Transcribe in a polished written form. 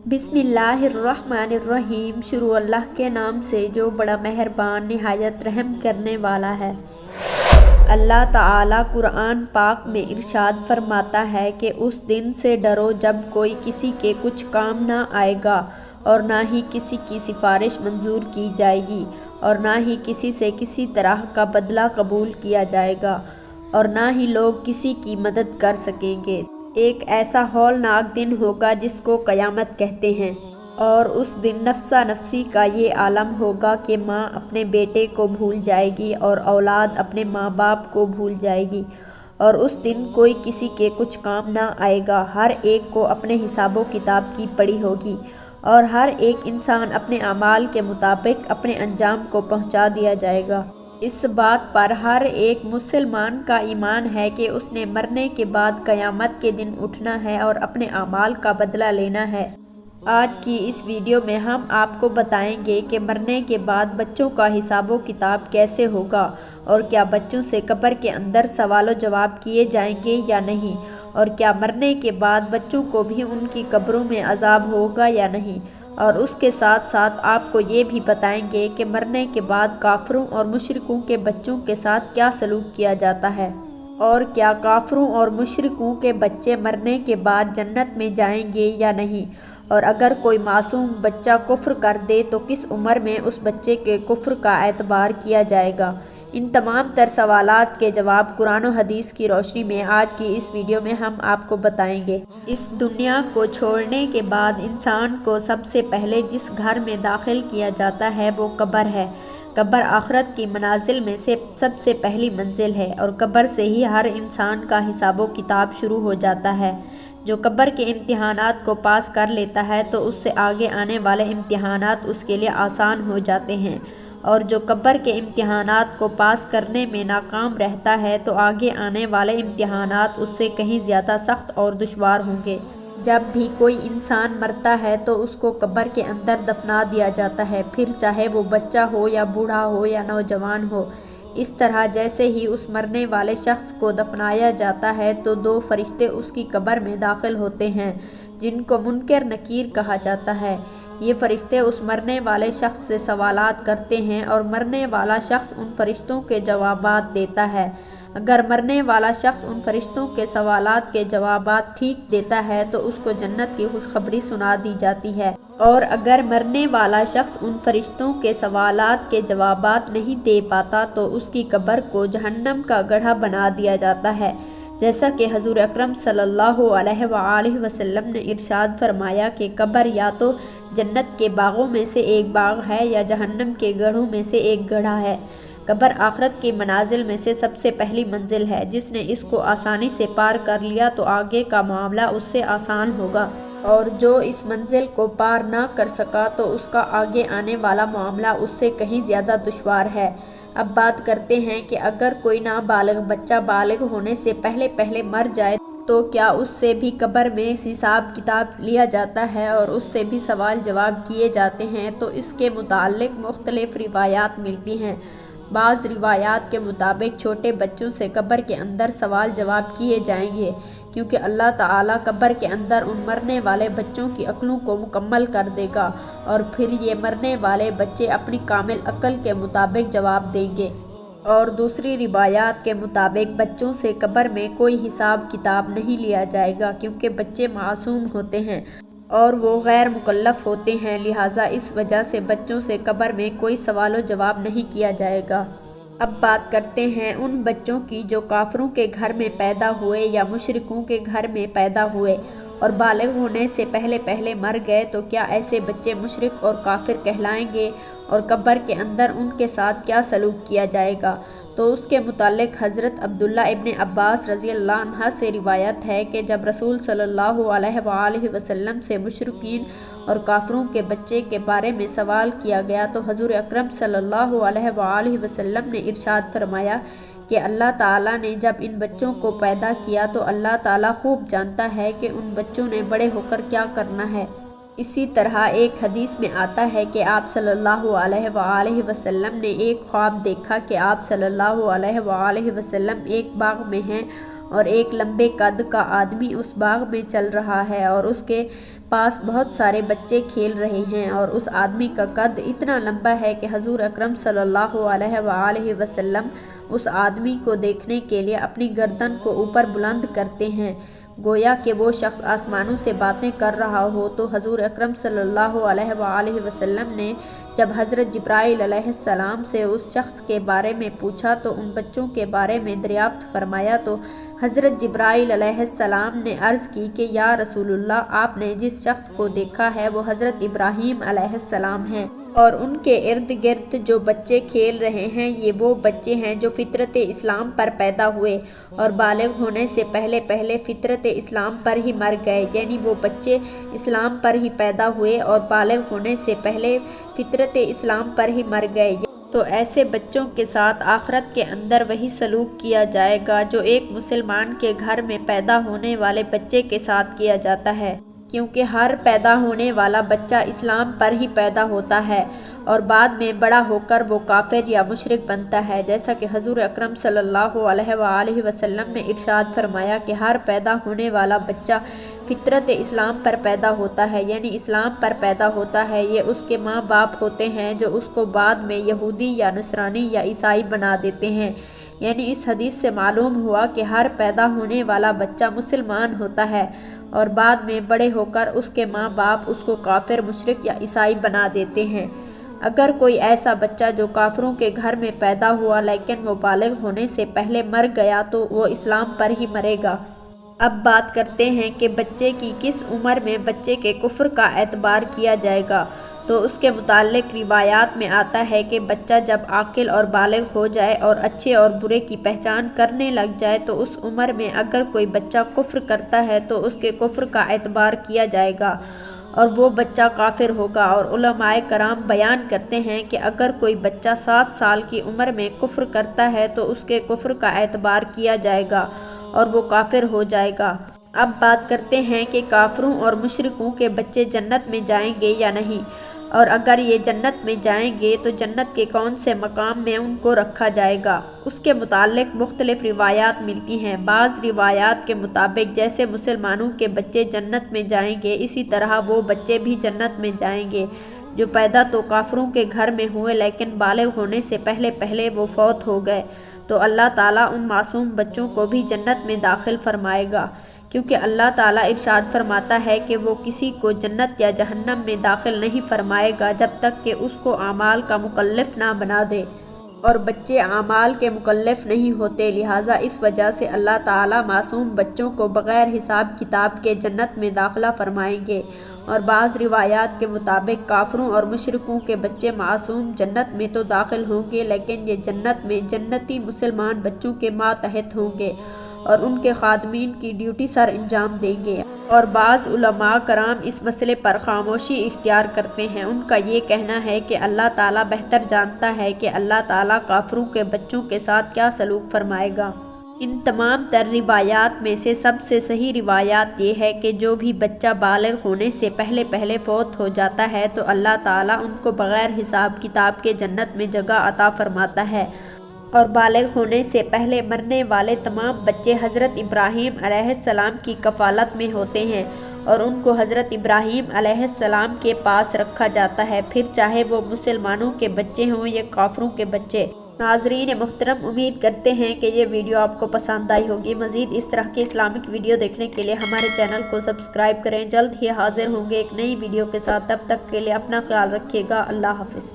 بسم اللہ الرحمن الرحیم۔ شروع اللہ کے نام سے جو بڑا مہربان نہایت رحم کرنے والا ہے۔ اللہ تعالیٰ قرآن پاک میں ارشاد فرماتا ہے کہ اس دن سے ڈرو جب کوئی کسی کے کچھ کام نہ آئے گا اور نہ ہی کسی کی سفارش منظور کی جائے گی اور نہ ہی کسی سے کسی طرح کا بدلہ قبول کیا جائے گا اور نہ ہی لوگ کسی کی مدد کر سکیں گے۔ ایک ایسا ہولناک دن ہوگا جس کو قیامت کہتے ہیں، اور اس دن نفسا نفسی کا یہ عالم ہوگا کہ ماں اپنے بیٹے کو بھول جائے گی اور اولاد اپنے ماں باپ کو بھول جائے گی، اور اس دن کوئی کسی کے کچھ کام نہ آئے گا۔ ہر ایک کو اپنے حساب و کتاب کی پڑی ہوگی اور ہر ایک انسان اپنے اعمال کے مطابق اپنے انجام کو پہنچا دیا جائے گا۔ اس بات پر ہر ایک مسلمان کا ایمان ہے کہ اس نے مرنے کے بعد قیامت کے دن اٹھنا ہے اور اپنے اعمال کا بدلہ لینا ہے۔ آج کی اس ویڈیو میں ہم آپ کو بتائیں گے کہ مرنے کے بعد بچوں کا حساب و کتاب کیسے ہوگا، اور کیا بچوں سے قبر کے اندر سوال و جواب کیے جائیں گے یا نہیں، اور کیا مرنے کے بعد بچوں کو بھی ان کی قبروں میں عذاب ہوگا یا نہیں، اور اس کے ساتھ ساتھ آپ کو یہ بھی بتائیں گے کہ مرنے کے بعد کافروں اور مشرکوں کے بچوں کے ساتھ کیا سلوک کیا جاتا ہے، اور کیا کافروں اور مشرکوں کے بچے مرنے کے بعد جنت میں جائیں گے یا نہیں، اور اگر کوئی معصوم بچہ کفر کر دے تو کس عمر میں اس بچے کے کفر کا اعتبار کیا جائے گا۔ ان تمام تر سوالات کے جواب قرآن و حدیث کی روشنی میں آج کی اس ویڈیو میں ہم آپ کو بتائیں گے۔ اس دنیا کو چھوڑنے کے بعد انسان کو سب سے پہلے جس گھر میں داخل کیا جاتا ہے وہ قبر ہے۔ قبر آخرت کی منازل میں سے سب سے پہلی منزل ہے، اور قبر سے ہی ہر انسان کا حساب و کتاب شروع ہو جاتا ہے۔ جو قبر کے امتحانات کو پاس کر لیتا ہے تو اس سے آگے آنے والے امتحانات اس کے لیے آسان ہو جاتے ہیں، اور جو قبر کے امتحانات کو پاس کرنے میں ناکام رہتا ہے تو آگے آنے والے امتحانات اس سے کہیں زیادہ سخت اور دشوار ہوں گے۔ جب بھی کوئی انسان مرتا ہے تو اس کو قبر کے اندر دفنا دیا جاتا ہے، پھر چاہے وہ بچہ ہو یا بوڑھا ہو یا نوجوان ہو۔ اس طرح جیسے ہی اس مرنے والے شخص کو دفنایا جاتا ہے تو دو فرشتے اس کی قبر میں داخل ہوتے ہیں جن کو منکر نکیر کہا جاتا ہے۔ یہ فرشتے اس مرنے والے شخص سے سوالات کرتے ہیں اور مرنے والا شخص ان فرشتوں کے جوابات دیتا ہے۔ اگر مرنے والا شخص ان فرشتوں کے سوالات کے جوابات ٹھیک دیتا ہے تو اس کو جنت کی خوشخبری سنا دی جاتی ہے، اور اگر مرنے والا شخص ان فرشتوں کے سوالات کے جوابات نہیں دے پاتا تو اس کی قبر کو جہنم کا گڑھا بنا دیا جاتا ہے، جیسا کہ حضور اکرم صلی اللہ علیہ وآلہ وسلم نے ارشاد فرمایا کہ قبر یا تو جنت کے باغوں میں سے ایک باغ ہے یا جہنم کے گڑھوں میں سے ایک گڑھا ہے۔ قبر آخرت کی منازل میں سے سب سے پہلی منزل ہے۔ جس نے اس کو آسانی سے پار کر لیا تو آگے کا معاملہ اس سے آسان ہوگا، اور جو اس منزل کو پار نہ کر سکا تو اس کا آگے آنے والا معاملہ اس سے کہیں زیادہ دشوار ہے۔ اب بات کرتے ہیں کہ اگر کوئی نابالغ بچہ بالغ ہونے سے پہلے مر جائے تو کیا اس سے بھی قبر میں حساب کتاب لیا جاتا ہے اور اس سے بھی سوال جواب کیے جاتے ہیں؟ تو اس کے متعلق مختلف روایات ملتی ہیں۔ بعض روایات کے مطابق چھوٹے بچوں سے قبر کے اندر سوال جواب کیے جائیں گے، کیونکہ اللہ تعالیٰ قبر کے اندر ان مرنے والے بچوں کی عقلوں کو مکمل کر دے گا، اور پھر یہ مرنے والے بچے اپنی کامل عقل کے مطابق جواب دیں گے۔ اور دوسری روایات کے مطابق بچوں سے قبر میں کوئی حساب کتاب نہیں لیا جائے گا، کیونکہ بچے معصوم ہوتے ہیں اور وہ غیر مکلف ہوتے ہیں، لہٰذا اس وجہ سے بچوں سے قبر میں کوئی سوال و جواب نہیں کیا جائے گا۔ اب بات کرتے ہیں ان بچوں کی جو کافروں کے گھر میں پیدا ہوئے یا مشرکوں کے گھر میں پیدا ہوئے اور بالغ ہونے سے پہلے مر گئے، تو کیا ایسے بچے مشرک اور کافر کہلائیں گے، اور قبر کے اندر ان کے ساتھ کیا سلوک کیا جائے گا؟ تو اس کے متعلق حضرت عبداللہ ابن عباس رضی اللہ عنہ سے روایت ہے کہ جب رسول صلی اللہ علیہ وآلہ وسلم سے مشرکین اور کافروں کے بچے کے بارے میں سوال کیا گیا تو حضور اکرم صلی اللہ علیہ وآلہ وسلم نے ارشاد فرمایا کہ اللہ تعالیٰ نے جب ان بچوں کو پیدا کیا تو اللہ تعالیٰ خوب جانتا ہے کہ ان بچوں نے بڑے ہو کر کیا کرنا ہے۔ اسی طرح ایک حدیث میں آتا ہے کہ آپ صلی اللہ علیہ وآلہ وسلم نے ایک خواب دیکھا کہ آپ صلی اللہ علیہ وآلہ وسلم ایک باغ میں ہیں اور ایک لمبے قد کا آدمی اس باغ میں چل رہا ہے اور اس کے پاس بہت سارے بچے کھیل رہے ہیں، اور اس آدمی کا قد اتنا لمبا ہے کہ حضور اکرم صلی اللہ علیہ وآلہ وسلم اس آدمی کو دیکھنے کے لیے اپنی گردن کو اوپر بلند کرتے ہیں، گویا کہ وہ شخص آسمانوں سے باتیں کر رہا ہو۔ تو حضور اکرم صلی اللہ علیہ وآلہ وسلم نے جب حضرت جبرائیل علیہ السلام سے اس شخص کے بارے میں پوچھا تو ان بچوں کے بارے میں دریافت فرمایا، تو حضرت جبرائیل علیہ السلام نے عرض کی کہ یا رسول اللہ، آپ نے جس شخص کو دیکھا ہے وہ حضرت ابراہیم علیہ السلام ہیں، اور ان کے ارد گرد جو بچے کھیل رہے ہیں یہ وہ بچے ہیں جو فطرت اسلام پر پیدا ہوئے اور بالغ ہونے سے پہلے پہلے فطرت اسلام پر ہی مر گئے، یعنی وہ بچے اسلام پر ہی پیدا ہوئے اور بالغ ہونے سے پہلے فطرت اسلام پر ہی مر گئے۔ تو ایسے بچوں کے ساتھ آخرت کے اندر وہی سلوک کیا جائے گا جو ایک مسلمان کے گھر میں پیدا ہونے والے بچے کے ساتھ کیا جاتا ہے، کیونکہ ہر پیدا ہونے والا بچہ اسلام پر ہی پیدا ہوتا ہے اور بعد میں بڑا ہو کر وہ کافر یا مشرک بنتا ہے، جیسا کہ حضور اکرم صلی اللہ علیہ وآلہ وسلم نے ارشاد فرمایا کہ ہر پیدا ہونے والا بچہ فطرت اسلام پر پیدا ہوتا ہے، یعنی اسلام پر پیدا ہوتا ہے۔ یہ اس کے ماں باپ ہوتے ہیں جو اس کو بعد میں یہودی یا نصرانی یا عیسائی بنا دیتے ہیں، یعنی اس حدیث سے معلوم ہوا کہ ہر پیدا ہونے والا بچہ مسلمان ہوتا ہے اور بعد میں بڑے ہو کر اس کے ماں باپ اس کو کافر، مشرک یا عیسائی بنا دیتے ہیں۔ اگر کوئی ایسا بچہ جو کافروں کے گھر میں پیدا ہوا لیکن وہ بالغ ہونے سے پہلے مر گیا تو وہ اسلام پر ہی مرے گا۔ اب بات کرتے ہیں کہ بچے کی کس عمر میں بچے کے کفر کا اعتبار کیا جائے گا، تو اس کے متعلق روایات میں آتا ہے کہ بچہ جب عاقل اور بالغ ہو جائے اور اچھے اور برے کی پہچان کرنے لگ جائے تو اس عمر میں اگر کوئی بچہ کفر کرتا ہے تو اس کے کفر کا اعتبار کیا جائے گا اور وہ بچہ کافر ہوگا۔ اور علماء کرام بیان کرتے ہیں کہ اگر کوئی بچہ 7 سال کی عمر میں کفر کرتا ہے تو اس کے کفر کا اعتبار کیا جائے گا اور وہ کافر ہو جائے گا۔ اب بات کرتے ہیں کہ کافروں اور مشرکوں کے بچے جنت میں جائیں گے یا نہیں، اور اگر یہ جنت میں جائیں گے تو جنت کے کون سے مقام میں ان کو رکھا جائے گا، اس کے متعلق مختلف روایات ملتی ہیں۔ بعض روایات کے مطابق جیسے مسلمانوں کے بچے جنت میں جائیں گے اسی طرح وہ بچے بھی جنت میں جائیں گے جو پیدا تو کافروں کے گھر میں ہوئے لیکن بالغ ہونے سے پہلے پہلے وہ فوت ہو گئے، تو اللہ تعالیٰ ان معصوم بچوں کو بھی جنت میں داخل فرمائے گا، کیونکہ اللہ تعالیٰ ارشاد فرماتا ہے کہ وہ کسی کو جنت یا جہنم میں داخل نہیں فرمائے گا جب تک کہ اس کو اعمال کا مکلف نہ بنا دے، اور بچے اعمال کے مکلف نہیں ہوتے، لہٰذا اس وجہ سے اللہ تعالیٰ معصوم بچوں کو بغیر حساب کتاب کے جنت میں داخلہ فرمائیں گے۔ اور بعض روایات کے مطابق کافروں اور مشرکوں کے بچے معصوم جنت میں تو داخل ہوں گے لیکن یہ جنت میں جنتی مسلمان بچوں کے ماتحت ہوں گے اور ان کے خادمین کی ڈیوٹی سر انجام دیں گے۔ اور بعض علماء کرام اس مسئلے پر خاموشی اختیار کرتے ہیں، ان کا یہ کہنا ہے کہ اللہ تعالیٰ بہتر جانتا ہے کہ اللہ تعالیٰ کافروں کے بچوں کے ساتھ کیا سلوک فرمائے گا۔ ان تمام تر روایات میں سے سب سے صحیح روایات یہ ہے کہ جو بھی بچہ بالغ ہونے سے پہلے پہلے فوت ہو جاتا ہے تو اللہ تعالیٰ ان کو بغیر حساب کتاب کے جنت میں جگہ عطا فرماتا ہے، اور بالغ ہونے سے پہلے مرنے والے تمام بچے حضرت ابراہیم علیہ السلام کی کفالت میں ہوتے ہیں اور ان کو حضرت ابراہیم علیہ السلام کے پاس رکھا جاتا ہے، پھر چاہے وہ مسلمانوں کے بچے ہوں یا کافروں کے بچے۔ ناظرین محترم، امید کرتے ہیں کہ یہ ویڈیو آپ کو پسند آئی ہوگی۔ مزید اس طرح کے اسلامک ویڈیو دیکھنے کے لیے ہمارے چینل کو سبسکرائب کریں۔ جلد ہی حاضر ہوں گے ایک نئی ویڈیو کے ساتھ، تب تک کے لیے اپنا خیال رکھیے گا۔ اللہ حافظ۔